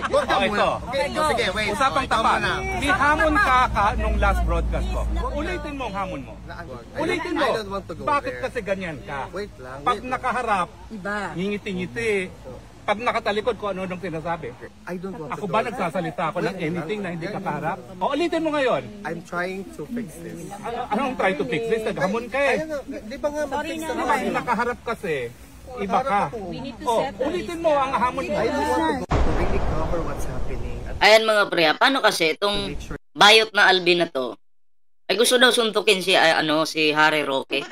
ito. Sige, wait. Usapang tapat. May hamon ka nung last broadcast ko. Ulitin mo ang hamon mo. Ulitin mo. Bakit kasi ganyan ka? Wait lang. Pag nakaharap, Iba. ngingiti-ngiti. Pag nakatalikod ko, ano nung sinasabi? I don't want Ako to ba go. nagsasalita ako ng anything na hindi ka kaharap? O, ulitin mo ngayon. I'm trying to fix this. Anong try to fix this? Naghamon ka eh. Ayan nga, di ba nga mag-fix na Pag naman? nakaharap kasi, iba ka. O, ulitin mo ang hamon mo. I don't want to really cover what's happening. Ayan mga pre, paano kasi itong bayot na Alvin na to, ay gusto daw suntukin si, si Harry Roque.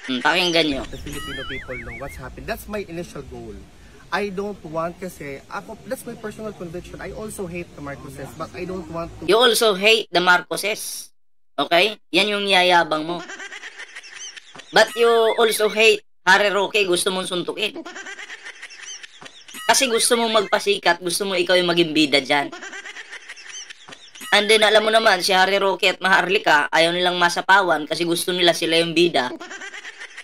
Pakinggan nyo. The Filipino people know what's happened. That's my initial goal. I don't want kasi, that's my personal conviction. I also hate the Marcoses, but I don't want to... You also hate the Marcoses. Okay? Yan yung yayabang mo. But you also hate Harry Roque, gusto mong suntukin. Kasi gusto mong magpasikat, gusto mo ikaw yung maging bida dyan. And then alam mo naman, si Harry Roque at Maharlika, ayaw nilang masapawan kasi gusto nila sila yung bida.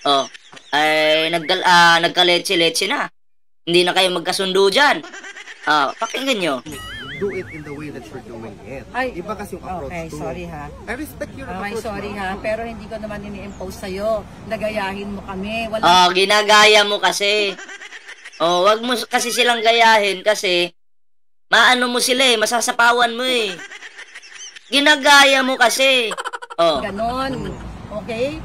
Oh, ay nagkaletse-letse na. Hindi na kayo magkasundo dyan. Pakinggan nyo. Do it in the way that you're doing it. Ay, Iba kasi yung approach okay, to. sorry ha. I respect your Okay, approach. sorry ha. Pero hindi ko naman ini-impose sa'yo. Nagayahin mo kami. Ginagaya mo kasi. Wag mo kasi silang gayahin kasi maano mo sila eh, masasapawan mo eh. Ginagaya mo kasi. Ganon. Okay?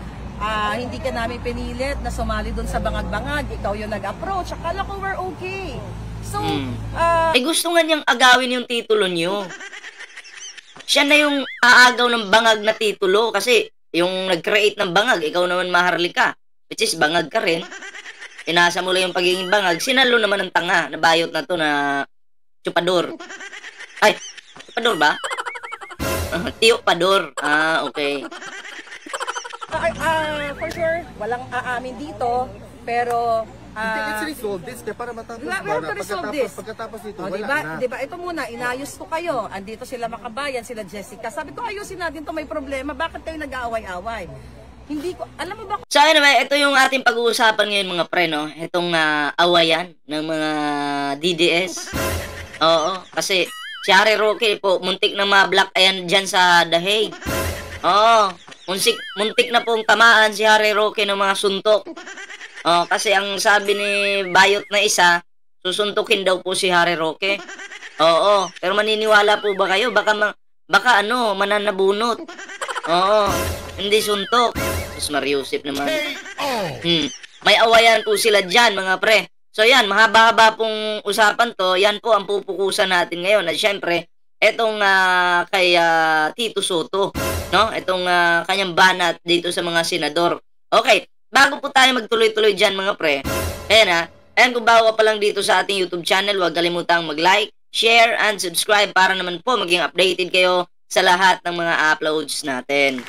Hindi ka namin pinilit na sumali doon sa bangag-bangag. Ikaw yung nag-approach. Akala ko we're okay. So, gusto nga niyang agawin yung titulo niyo. Siya na yung aagaw ng bangag na titulo kasi yung nag-create ng bangag, ikaw naman Maharlika. Which is bangag ka rin. Inasa mo lang yung pagiging bangag. Sinalo naman ng tanga na bayot na to na chupador. Ay, chupador ba? Tiyo Pador. Okay. For sure, walang aamin dito. Pero, Let's resolve this para matapos we have to resolve this. Pagkatapos nito, wala diba, na. diba, ito muna, inayos ko kayo. Andito sila Makabayan, sila Jessica. Sabi ko, ayusin natin to, may problema. Bakit kayo nag-aaway-away? Hindi ko, alam mo ba? So anyway, ito yung ating pag-uusapan ngayon mga pre, no? Itong awayan ng mga DDS. Oo, kasi si Harry Roque po, muntik na ma-block ayan dyan sa The Hague. Oo, muntik na pong tamaan si Harry Roque ng mga suntok. Kasi ang sabi ni bayot na isa, susuntukin daw po si Harry Roque. Oo, pero maniniwala po ba kayo? Baka mananabunot. Oo, hindi suntok. Sus Mariusip naman. May awayan po sila dyan mga pre. So yan, mahaba-haba pong usapan to. Yan po ang pupukusan natin ngayon. At syempre, etong kay Tito Soto, no? Etong kanyang banat dito sa mga senador. Okay, bago po tayo magtuloy-tuloy dyan mga pre, ayan kung bago ka pa lang dito sa ating YouTube channel, huwag kalimutang mag-like, share, and subscribe para naman po maging updated kayo sa lahat ng mga uploads natin.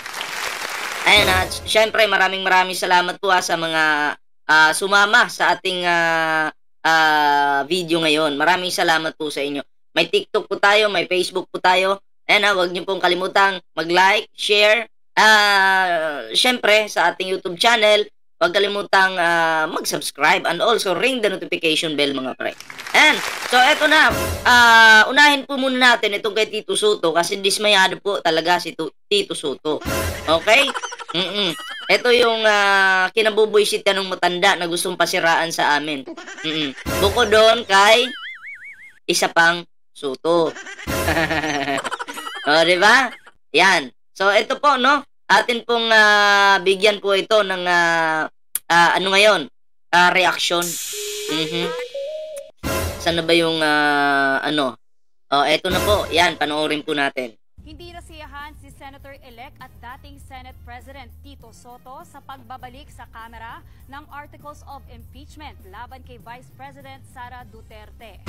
Ayan syempre maraming salamat po sa mga sumama sa ating video ngayon. Maraming salamat po sa inyo. May TikTok po tayo, may Facebook po tayo. Ayan huwag niyo pong kalimutang mag-like, share, syempre sa ating YouTube channel, huwag kalimutang mag-subscribe and also ring the notification bell mga pre. And so eto na, unahin po muna natin itong kay Tito Soto kasi dismayado po talaga si Tito Soto. Okay? Ito yung kinabubuisit ka ng matanda na gustong pasiraan sa amin. Bukod doon kay isa pang Soto. Diba? Yan. So, ito po, no? Atin pong bigyan po ito ng ano ngayon? Reaction. Saan na ba yung ano? Ito na po. Yan, panoorin po natin. Hindi nasiyahan si Senator-elect at dating Senate President Tito Soto sa pagbabalik sa Kamara ng Articles of Impeachment laban kay Vice President Sara Duterte.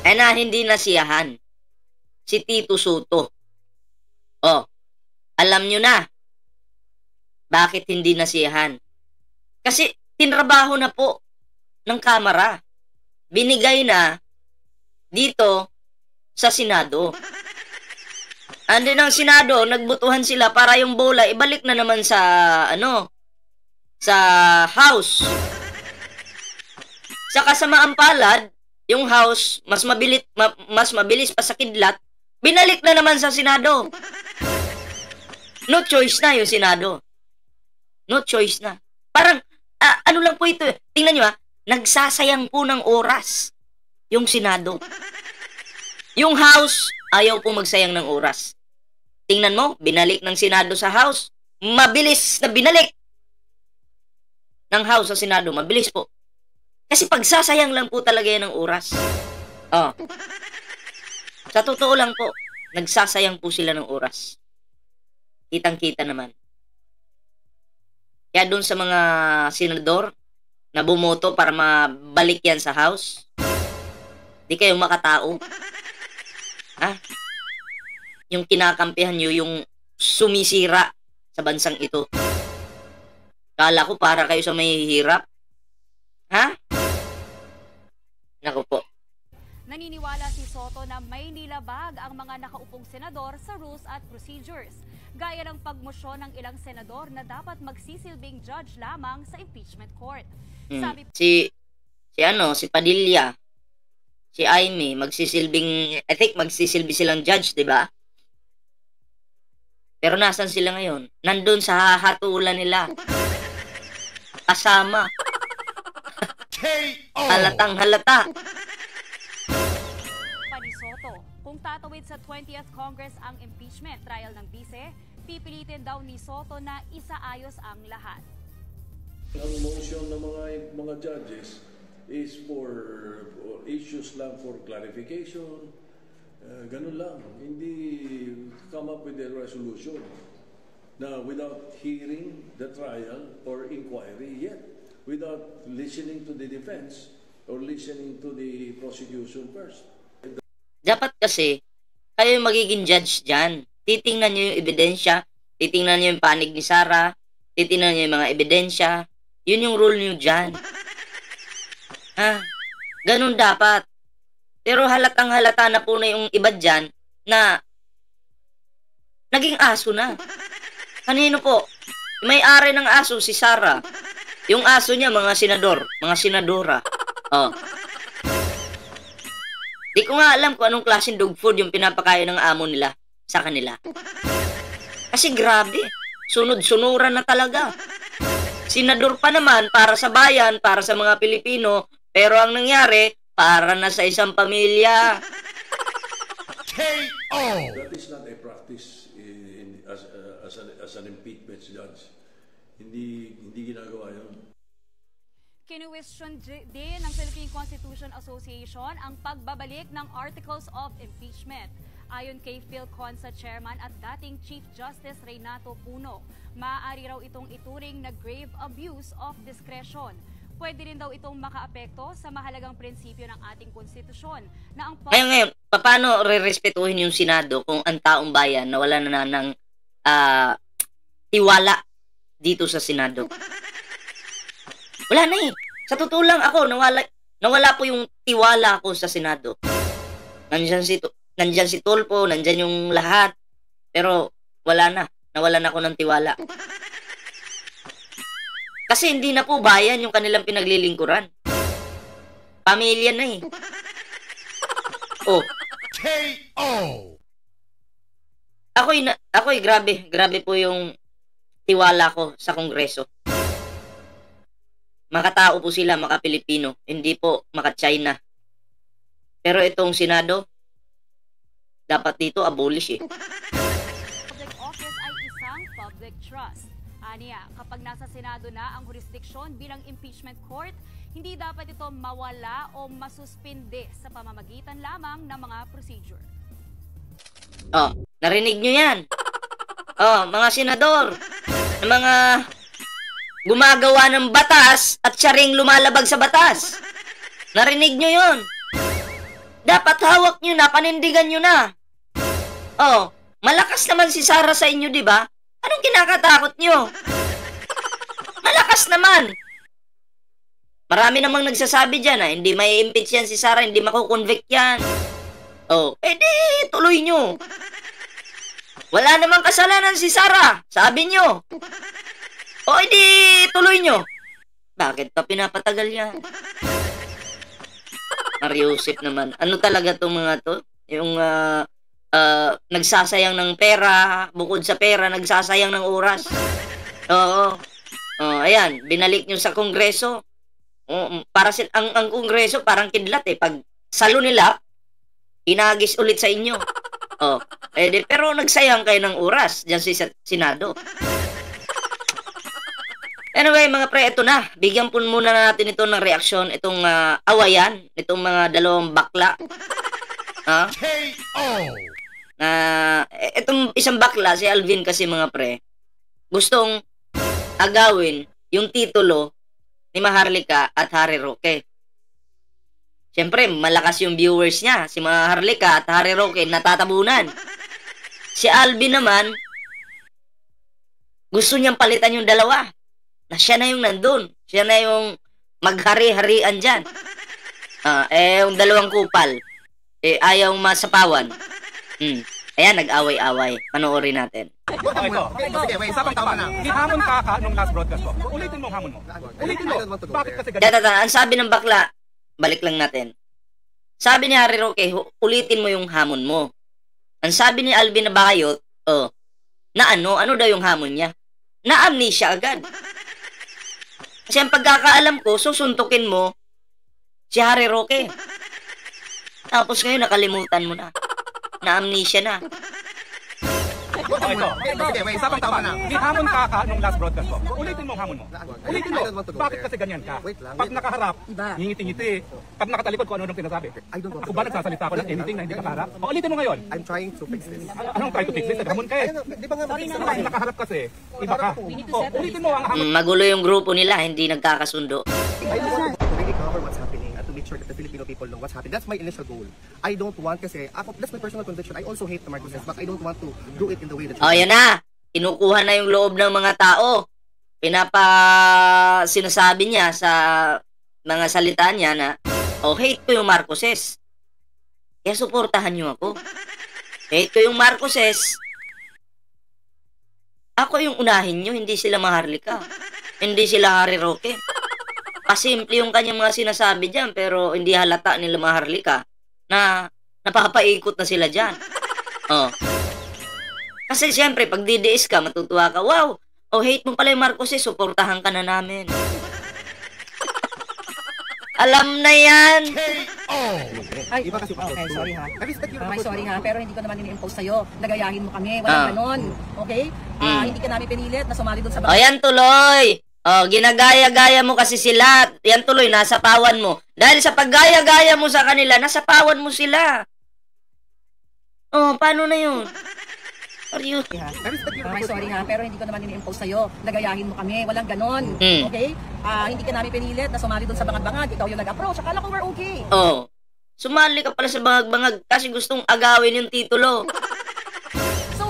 Hindi nasiyahan si Tito Soto. Alam nyo na bakit hindi nasiyahan. Kasi tinrabaho na po ng Kamara. Binigay na dito sa Senado. Andun ang Senado, nagbutuhan sila para yung bola ibalik na naman sa sa House. Sa kasamaang palad, yung House, mas mabilis pa sa kidlat, binalik na naman sa Senado. No choice na yung Senado. No choice na. Parang, ano lang po ito. Tingnan nyo nagsasayang po ng oras yung Senado. Yung House, ayaw po magsayang ng oras. Tingnan mo, binalik ng Senado sa House. Mabilis na binalik ng House sa Senado. Mabilis po. Kasi pagsasayang lang po talaga yan ng oras. Sa totoo lang po, nagsasayang po sila ng oras. Kitang-kita naman. Kaya doon sa mga senador na bumoto para mabalik yan sa House, di kayo makatao. Yung kinakampihan nyo, yung sumisira sa bansang ito. Kala ko para kayo sa mahihirap. Naku po. Naniniwala si Soto na may nilabag ang mga nakaupong senador sa rules at procedures, gaya ng pagmosyon ng ilang senador na dapat magsisilbing judge lamang sa impeachment court. Sabi Si Padilla, si Aimee, I think magsisilbi silang judge, di ba? Pero nasan sila ngayon? Nandun sa hahatulan nila. Kasama. Halatang halata. ni Soto, kung tatawid sa 20th Congress ang impeachment trial ng bise, pipilitin daw ni Soto na isaayos ang lahat. Ang motion ng mga judges is for issues lang for clarification. Ganun lang. Hindi come up with a resolution na without hearing the trial or inquiry yet, without listening to the defense or listening to the prosecution first. Dapat kasi, kayo yung magiging judge dyan. Titingnan nyo yung ebidensya, titingnan nyo yung panig ni Sarah, titingnan nyo yung mga ebidensya. Yun yung rule nyo dyan. Ganun dapat. Pero halatang halata na po na yung iba dyan na naging aso na. Kanino po? May-ari ng aso, si Sarah. Yung aso niya, mga senador, mga senadora. Di ko nga alam kung anong klaseng dog food yung pinapakain ng amo nila sa kanila. Kasi grabe, sunod-sunuran na talaga. Senador pa naman para sa bayan, para sa mga Pilipino, pero ang nangyari, para na sa isang pamilya. That is not a practice as an impeachment judge. Hindi ginagawa yun. Kinuwestiyon din ng Philippine Constitution Association ang pagbabalik ng Articles of Impeachment. Ayon kay PhilConsa Chairman at dating Chief Justice Renato Puno, maaari raw itong ituring na grave abuse of discretion. Pwede rin daw itong makaapekto sa mahalagang prinsipyo ng ating konstitusyon na ang ngayon, paano re-respetuhin yung Senado kung ang taong bayan nawala na ng tiwala dito sa Senado? Wala na eh. Sa totoo lang ako, nawala po yung tiwala ko sa Senado. Nandyan si Tulfo, nandyan yung lahat. Pero wala na. Nawalan ako ng tiwala. Kasi hindi na po bayan yung kanilang pinaglilingkuran. Pamilya na eh. Ako'y grabe po yung tiwala ko sa Kongreso. Makatao po sila, maka-Pilipino, hindi po maka-China. Pero itong Senado, dapat dito abolish eh. Public office ay isang public trust. Aniya, kapag nasa Senado na ang jurisdiksyon bilang impeachment court, hindi dapat ito mawala o masuspinde sa pamamagitan lamang ng mga procedure. Narinig nyo yan? Mga senador, mga gumagawa ng batas at siya ring lumalabag sa batas. Narinig nyo yun? Dapat hawak nyo na, panindigan nyo na. Malakas naman si Sarah sa inyo, di ba? Anong kinakatakot nyo? Malakas naman. Marami namang nagsasabi dyan hindi may impeach yan si Sarah, hindi makukonvict yan. Di tuloy nyo. Wala namang kasalanan si Sarah, sabi nyo. Di tuloy nyo. Bakit pa pinapatagal yan? Mariusip naman. Ano talaga tong mga to? Yung nagsasayang ng pera, bukod sa pera, nagsasayang ng oras. Oo. Oh, ayan, binalik nyo sa Kongreso. Para ang Kongreso parang kidlat eh. Pag salo nila, inagis ulit sa inyo. Oh, pero nagsayang kayo ng oras diyan sa Senado. Anyway, mga pre, ito na. Bigyan po muna natin ito ng reaksyon, itong awayan, itong mga dalawang bakla. Ha? Itong isang bakla, si Alvin kasi mga pre, gustong agawin yung titulo ni Maharlika at Harry Roque. Siyempre, malakas yung viewers niya. Si Maharlika at Harry Roque natatabunan. Si Alvin naman, gusto niyang palitan yung dalawa. Na siya na yung nandun. Siya na yung maghari-harian dyan. Yung dalawang kupal, ayaw masapawan. Ayan, nag-away-away. Panoorin natin. Ito. Usapang tama na. Ihamon ka nung last broadcast ko. Ulitin mo ang hamon mo. Ulitin mo. Bakit kasi ganyan? Ang sabi ng bakla, balik lang natin. Sabi ni Harry Roque, ulitin mo yung hamon mo. Ang sabi ni Alvin na Bayot, ano daw yung hamon niya? Na-amnesia agad. Kasi ang pagkakaalam ko, susuntukin mo si Harry Roque. Tapos ngayon, nakalimutan mo na. Na-amnesia na. Ito. Usapang tama na. Ihamon ka nung last broadcast ko. Ulitin mo ang hamon mo. Ulitin mo. Bakit kasi ganyan ka? Pag nakaharap, ngingiti-ngiti. Pag nakatalikod ko, ano nung sinasabi? Ako ba nagsasalita ko ng anything na hindi nakaharap? Ulitin mo ngayon. I'm trying to fix this. Anong try to fix this? Naghamon ka eh. Di ba nga Pag nakaharap kasi, iba ka. Ulitin mo ang hamon. Magulo yung grupo nila, hindi nagkakasundo. I just want to really cover what's happening and to make sure that the Filipino people know what's happening. That's my initial goal. I don't want kasi, that's my personal conviction. I also hate the Marcoses, but I don't want to do it in the way that... Yan na. Kinukuha na yung loob ng mga tao. Sinasabi niya sa mga salita niya na, hate ko yung Marcoses. Kaya suportahan niyo ako. Hate ko yung Marcoses. Ako yung unahin niyo, hindi sila Maharlika. Hindi sila Harry Roque. Pasimple yung kanyang mga sinasabi dyan, pero hindi halata nila Maharlika na napapaikot na sila dyan. Kasi siyempre, pag DDS ka, matutuwa ka, wow, hate mo pala yung Marcoses, suportahan ka na namin. Alam na yan. Ay, okay, sorry ha. Okay, sorry ha, pero hindi ko naman ini-impose sa'yo. Nagayahin mo kami, walang ganon. Okay? Hindi ka namin pinilit na sumali doon sa bahay. Yan tuloy. Ginagaya-gaya mo kasi sila. Yan tuloy, nasapawan mo. Dahil sa paggaya-gaya mo sa kanila, nasapawan mo sila. Paano na yun? Okay, sorry ha, pero hindi ko naman ini-impose sa'yo. Nagayahin mo kami, walang ganon. Okay? Hindi ka namin pinilit na sumali doon sa bangag-bangag. Ikaw yung nag-approach. Akala ko we're okay. Sumali ka pala sa bangag-bangag kasi gustong agawin yung titulo. So,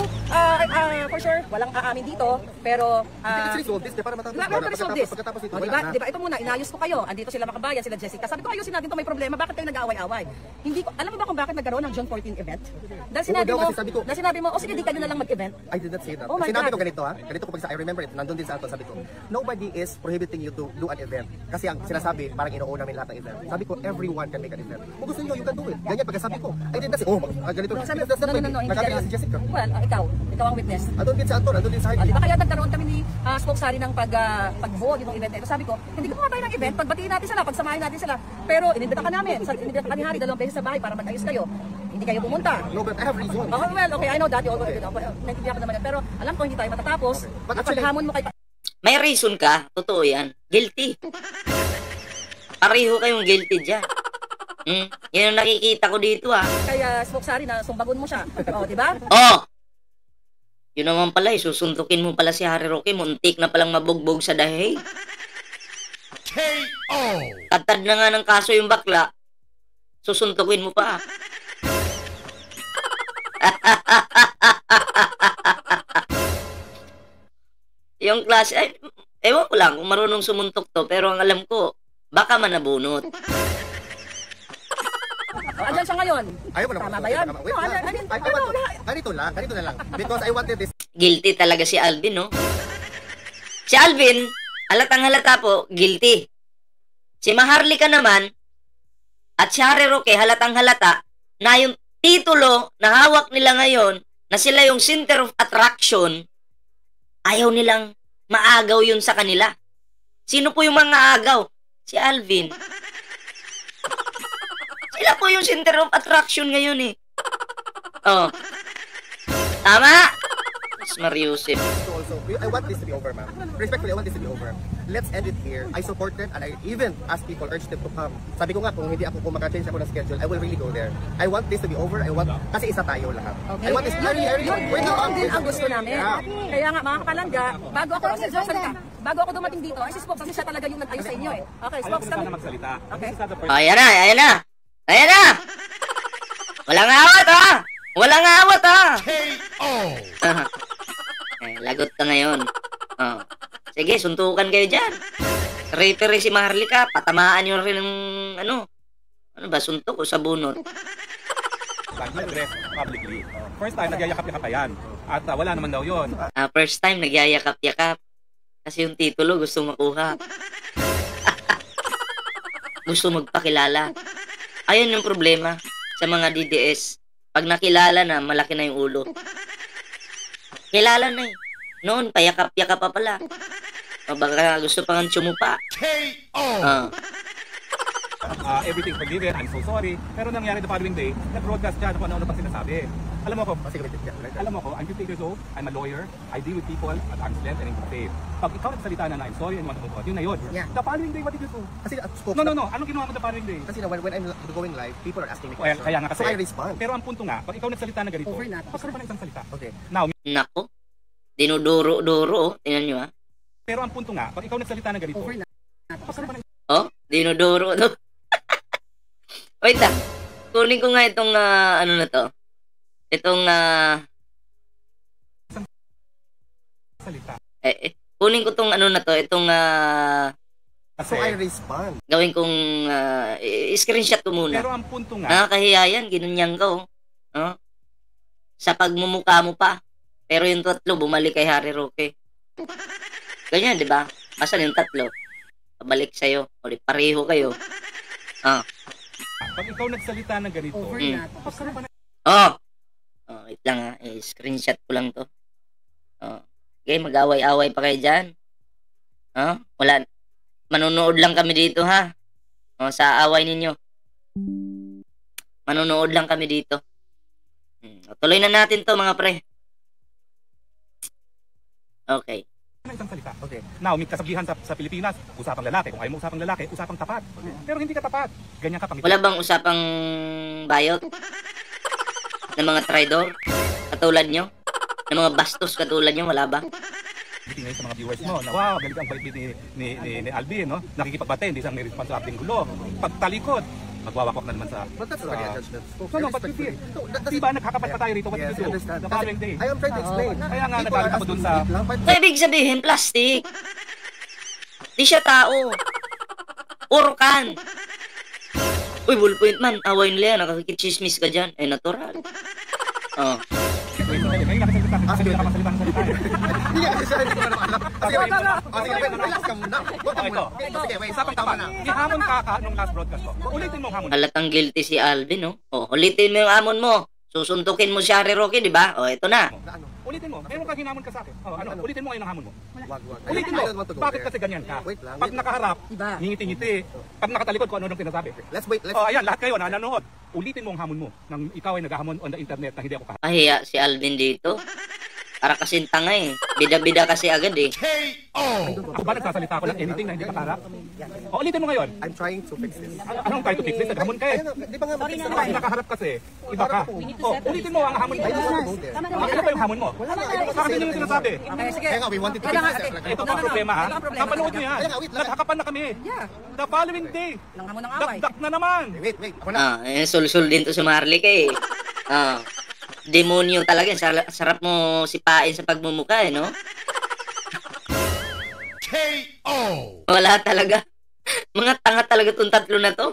for sure, walang aamin dito, pero... Let's resolve this, para matapos. Resolve this. Pagkatapos nito, Diba, ito muna, inayos ko kayo. Andito sila Makabayan, sila Jessica. Sabi ko, ayusin natin ito, may problema. Bakit kayo nag-aaway-away? Hindi ko, alam mo ba kung bakit nagkaroon ng June 14 event? Dahil sinabi mo, sige, di kayo na lang mag-event. I did not say that. Oh my Sinabi God. ko ganito ha. Ganito ko pag I remember it. Nandun din sa ato, sabi ko, nobody is prohibiting you to do an event. Kasi ang sinasabi, parang ino-own namin lahat ng event. Sabi ko, everyone can make an event. Kung gusto niyo, you can do it. Ganyan pagkasabi ko. I did not say, ganito. No, hindi Nagabi ganun. si Jessica. Well, ikaw ang witness. Andun din sa ato, andun din sa Hardy. Di ba kaya nagkaroon kami ni spokesary ng pag-vote itong event na ito. Sabi ko, hindi ko mabay ng event, pagbatiin natin sila, pagsamahin natin sila. Pero inimbita ka namin, inimbita ka ni Harry dalawang beses sa bahay para mag-ayos kayo. Hindi kayo pumunta. No, but I have reason. Well, okay, I know that. Naintindihan ko naman yan. Pero alam ko hindi tayo matatapos. But At paghamon mo kay... May reason ka, totoo yan. Guilty. Pareho kayong guilty dyan. Yan ang nakikita ko dito Kaya spokesary na sumbagon mo siya. Di ba? Yun naman pala, susuntukin mo pala si Harry Roque, muntik na palang mabugbog sa dahig. Tatad na nga ng kaso yung bakla, susuntukin mo pa. Yung klase, ewan ko lang kung marunong sumuntok to, pero ang alam ko, baka manabunot. Andyan siya ngayon. Ayaw mo na. Tama ba yan? Ganito na lang. Because I wanted this. Guilty talaga si Alvin, no? Si Alvin, halatang halata po, guilty. Si Maharlika naman, At si Harry Roque, halatang halata na yung titulo na hawak nila ngayon, na sila yung center of attraction, ayaw nilang maagaw yun sa kanila. Sino po yung mga agaw? Si Alvin. Sila po yung center of attraction ngayon eh. Oh. Tama? Mas Mariusip. So also, I want this to be over, ma'am. Respectfully, I want this to be over. Let's end it here. I supported and I even asked people, urged them to come. Sabi ko nga, kung hindi ako, kung maka-change ako ng schedule, I will really go there. I want this to be over. I want, kasi isa tayo lahat. Okay. I want this, Yun din ang gusto namin. Kaya nga, mga kapalangga, bago ako dumating dito, ay si Spokes, kasi siya talaga yung nag-ayos sa inyo eh. Okay, Ayaw Spokes, ko sana magsalita. Okay. This is not the first Oh, ayan na, ayan na. Ayan na! Walang awat ha! Walang awat ha! Eh, lagot ka ngayon. Oh. Sige, suntukan kayo dyan. Referee si Maharlika, patamaan nyo rin ng ano ba, suntok o sabunot? nag-dress publicly. First time, nagyayakap-yakap pa yan. At wala naman daw yun. First time, nagyayakap-yakap. Kasi yung titulo gusto makuha. Gusto magpakilala. Ayun yung problema sa mga DDS. Pag nakilala na, malaki na yung ulo. Kilala na eh. Noon, payakap-yakap pa pala. O baka gusto pa nga tsumupa. Everything's forgiven, I'm so sorry. Pero nangyari the following day, nag-broadcast siya kung ano-ano pang sinasabi. Alam mo ko, I'm 50 years old, I'm a lawyer, I deal with people at arm's length and in good faith. Pag ikaw nagsalita na I'm sorry and want to move on, yun na yun. Yeah. The following day, what did you do? Kasi No. Anong ginawa mo the following day? Kasi when I'm going live, people are asking me Well, questions. kaya nga kasi. So I respond. Pero ang punto nga, pag ikaw nagsalita na ganito, Over na. pasara ba na isang salita? Okay. Now, Nako. Dinuduro-duro. Tingnan nyo ha. pero ang punto nga, pag ikaw nagsalita na ganito, Over na. pasara ba na Oh, dinuduro. Wait lang. Kunin ko nga itong ano na to. Itong isang salita? kunin ko tong ano na to. Itong So I respond. gawin kong screenshot ko muna. Pero ang punto nga, Nakakahiya yan. Ginunyang ka oh. Oh. Sa pagmumukha mo pa. Pero yung tatlo, bumalik kay Harry Roque. Ganyan, di ba? Basta yung tatlo, pabalik sa'yo. O di pareho kayo. pag ikaw nagsalita na ganito, Over Mm. na. pasara ba na Wait lang ha. Screenshot ko lang to. Okay, mag-away-away pa kayo dyan. Wala. Manonood lang kami dito ha. Sa away ninyo. Manonood lang kami dito. Tuloy na natin to mga pre. Okay. isang salita? Okay. Now, may kasabihan sa Pilipinas, usapang lalaki. Kung ayaw mo usapang lalaki, usapang tapat. Pero hindi ka tapat. Ganyan ka pangit. Wala bang usapang bayot? Ng mga traidor? Katulad nyo? Ng mga bastos katulad nyo? Wala ba? Tingin sa mga viewers mo na wow, galing ang bait ni Alvin, no? Nakikipagbate, hindi siyang may response sa ating gulo. Pagtalikod, magwawakok na naman sa... But that's already a judgment. No, but you feel. Diba, nagkakapat pa tayo rito, what did you do? understand. The following day. I am trying to explain. Kaya nga, People are nagalit ako dun sa... asking me lang, but So, ibig sabihin, plastic. Di siya tao. Orkan. Uy, ballpoint man. Away nila yan. Nakakikichismis ka dyan. Natural. Wait, may nakasalita ka ng salita. Hindi nga kasi siya hindi ko na alam. Sige, relax ka muna. Ito. Sige, wait, Usapang tapat. Ihamon ka nung last broadcast ko. Ulitin mo ang hamon. Halatang guilty si Alvin, no? Ulitin mo yung amon mo. Susuntukin mo si Harry Roque, di ba? Ito na. Ulitin mo. Meron kang hinamon ka sa akin. Ulitin mo ngayon ang hamon mo. Wag. Ulitin mo. Bakit kasi ganyan ka? Wait lang. Pag nakaharap, Iba. ngingiti-ngiti. Pag nakatalikod, kung ano nung pinasabi. Let's wait. Ayan, lahat kayo na nanonood. Ulitin mo ang hamon mo. Nang ikaw ay naghahamon on the internet na hindi ako kaharap. Pahiya si Alvin dito. Para kasing tanga eh. Bida-bida kasi agad eh. Ako ba nagsasalita ako ng anything na hindi ka kaharap? Ulitin mo ngayon. I'm trying to fix this. Anong try to fix this? Naghamon ka eh. Di ba nga Pag nakaharap kasi, iba ka. Ulitin mo ang hamon mo. Ano ba yung hamon mo? Sa akin yun yung sinasabi. Okay, sige. Kaya nga, we wanted to Kaya fix nga, this. ate. Ito pa ang problema ha. Ito ang problema. Kapanood nyo yan. Naghakapan na kami. Yeah. The following day, Lang mo ng away. dakdak na naman. Wait. Ako na. Sul-sul din to si Marlica eh. Demonyo talaga. Sarap mo sipain sa pagmumukha eh, no? Wala talaga. Mga tanga talaga tong tatlo na to.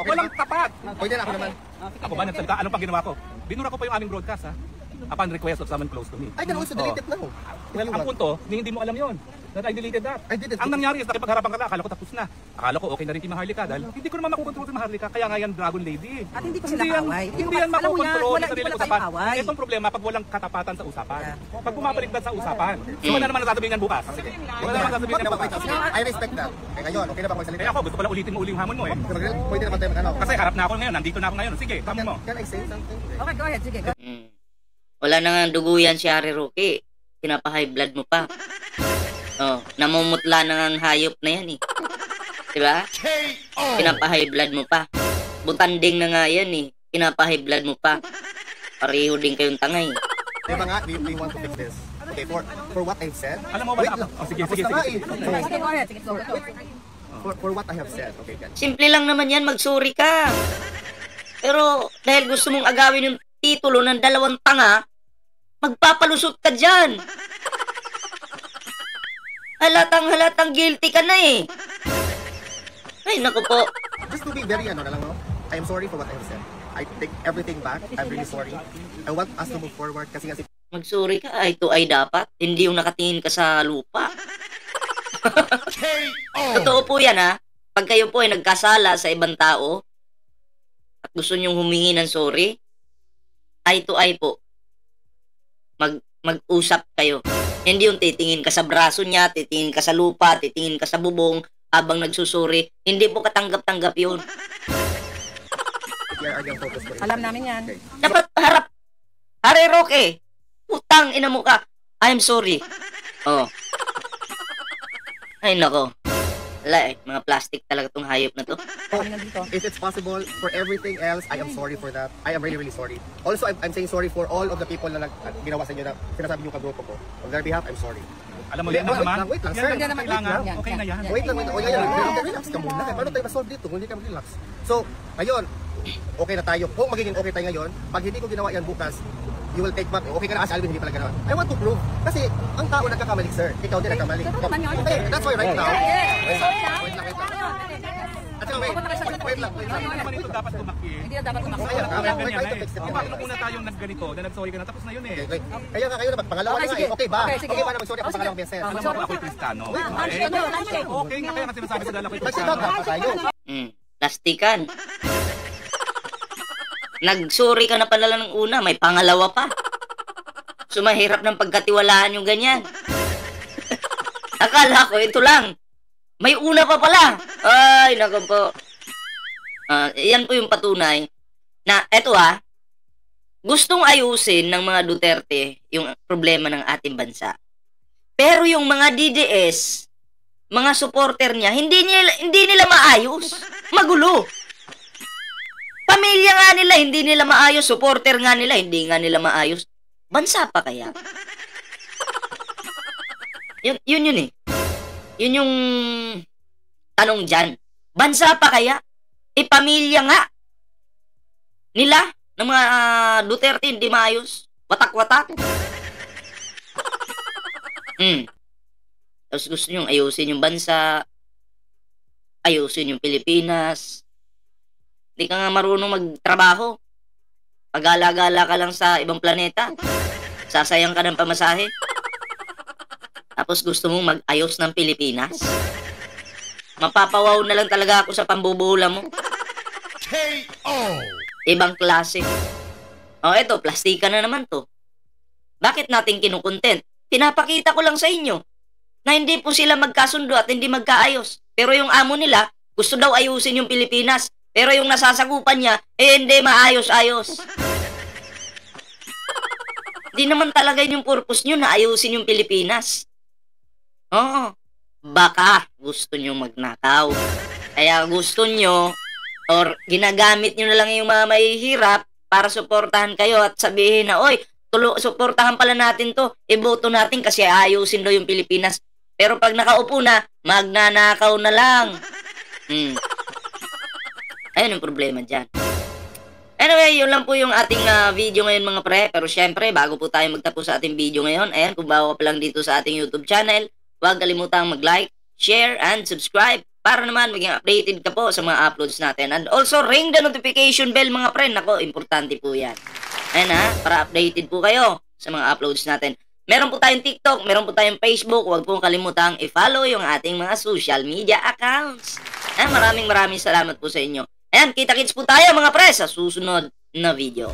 Walang tapat. Pwede na ako naman. Ako ba nagsalita? Anong pang ginawa ko? Binura ko pa yung aming broadcast ha. Upon request of someone close to me. I can also delete it now. Well, ang punto, hindi mo alam yon. that I deleted that. I did it. Ang nangyari is nakipagharapan ka na, akala ko tapos na. Akala ko okay na rin si Maharlika dahil hindi ko naman makukontrol si Maharlika, kaya nga yan Dragon Lady. At hindi ko sila kaaway. Hindi yan makukontrol wala sa sariling tayong usapan. away. Itong problema pag walang katapatan sa usapan. Pag bumabaliktad sa usapan. So wala naman nasasabihin yan bukas. Wala naman nasasabihin yan bukas. I respect that. Eh ngayon, okay na ba ako magsalita? Kaya ako, gusto pala ulitin mo uli yung hamon mo eh. Pwede naman tayo mag-ano. Kasi harap na ako ngayon, nandito na ako ngayon. Sige, tama mo. Can I say something? Okay, go ahead. Sige, go. Wala na nga dugo yan si Harry Roque. Pinapa-high blood mo pa. Oh, namumutla na nga ang hayop na yan eh. Diba? Pinapa-high blood mo pa. Butanding na nga yan eh. Pinapa-high blood mo pa. Pareho din kayong tangay. Diba nga, we want to fix this. Okay, for what I've said. Alam mo, wala ako. Oh, sige. Sige, go ahead. Sige, go. For what I have said, okay, guys. Simple lang naman yan, magsuri ka. Pero dahil gusto mong agawin yung titulo ng dalawang tanga, magpapalusot ka dyan. Halatang guilty ka na eh. Ay, naku po. Just to be very, ano na lang, no? I am sorry for what I have said. I take everything back. I'm really sorry. I want us to move forward kasi nga si Magsuri ka, eye to eye dapat. Hindi yung nakatingin ka sa lupa. Totoo po yan ha. Pag kayo po ay nagkasala sa ibang tao at gusto nyong humingi ng sorry, eye to eye po. Mag-usap kayo. Hindi yung titingin ka sa braso niya, titingin ka sa lupa, titingin ka sa bubong habang nagsusuri. Hindi po katanggap-tanggap yun. Alam namin yan. Dapat harap. Harry Roque, utang ina mo ka. I'm sorry. Oh. Ay nako. Wala eh. Mga plastic talaga tong hayop na to. If it's possible, for everything else, I am sorry for that. I am really, really sorry. Also, I'm saying sorry for all of the people na ginawa sa inyo na sinasabi niyo kagrupo ko. On their behalf, I'm sorry. Alam mo, yan naman. Wait lang, Yan sir. naman kailangan. Okay na yan. Wait lang. Relax ka muna. Paano tayo ma-solve dito? Hindi ka mag-relax. So, ngayon, okay na tayo. Kung magiging okay tayo ngayon, pag hindi ko ginawa yan bukas, you will take back. Okay ka na kasi Alvin, hindi pala ganawa. I want to prove. Kasi, ang tao nagkakamali, sir. Ikaw din nagkamali. Okay, that's why right now. Wait lang. At saka, wait lang. Hindi naman ito dapat tumakye. Hindi na dapat umaksa. Kaya Ganyan we're trying to eh. fix it. Bakit muna tayong nagganito, na nag-sorry ka na, tapos na yun eh. Kaya nga kayo na, pangalawa na nga eh. Okay ba? Okay, sige. Okay ba na mag-sorry ako sa pangalawang beses? Alam mo, ako'y Kristiyano. Okay nga, kaya nga sinasabi ko dahil ako'y Magsinog Kristiyano. pa tayo. Plastikan. Nagsuri ka na pala ng una, may pangalawa pa. So mahirap ng pagkatiwalaan yung ganyan. Akala ko ito lang. May una pa pala. Ay, naku po. Yan po yung patunay na eto gustong ayusin ng mga Duterte yung problema ng ating bansa. Pero yung mga DDS, mga supporter niya, hindi nila maayos. Magulo. Pamilya nga nila, hindi nila maayos. Supporter nga nila, hindi nga nila maayos. Bansa pa kaya? Yun eh. Yun yung tanong dyan. Bansa pa kaya? Pamilya nga nila ng mga Duterte hindi maayos. Watak-watak. Tapos gusto nyong ayusin yung bansa, ayusin yung Pilipinas. Hindi ka nga marunong magtrabaho. Pag-gala-gala ka lang sa ibang planeta. Sasayang ka ng pamasahe. Tapos gusto mong mag-ayos ng Pilipinas. Mapapawaw na lang talaga ako sa pambubuhula mo. Ibang klase. Eto, plastika na naman to. Bakit natin kinukontent? Pinapakita ko lang sa inyo na hindi po sila magkasundo at hindi magkaayos. Pero yung amo nila, gusto daw ayusin yung Pilipinas. Pero yung nasasagupan niya, hindi maayos-ayos. Di naman talaga yung purpose nyo na ayusin yung Pilipinas. Oo. Baka gusto nyo magnakaw. Kaya gusto nyo or ginagamit nyo na lang yung mga mahihirap para suportahan kayo at sabihin na, oy, suportahan pala natin to. Iboto natin kasi ayusin daw yung Pilipinas. Pero pag nakaupo na, magnanakaw na lang. Ayun yung problema dyan. Anyway, yun lang po yung ating video ngayon mga pre. Pero syempre, bago po tayo magtapos sa ating video ngayon, ayan, kung bago pa lang dito sa ating YouTube channel, huwag kalimutang mag-like, share, and subscribe para naman maging updated ka po sa mga uploads natin. And also, ring the notification bell mga pre. Nako, importante po yan. Ayan para updated po kayo sa mga uploads natin. Meron po tayong TikTok, meron po tayong Facebook. Huwag pong kalimutang i-follow yung ating mga social media accounts. Maraming salamat po sa inyo. Ayan, kita-kits po tayo mga pre sa susunod na video.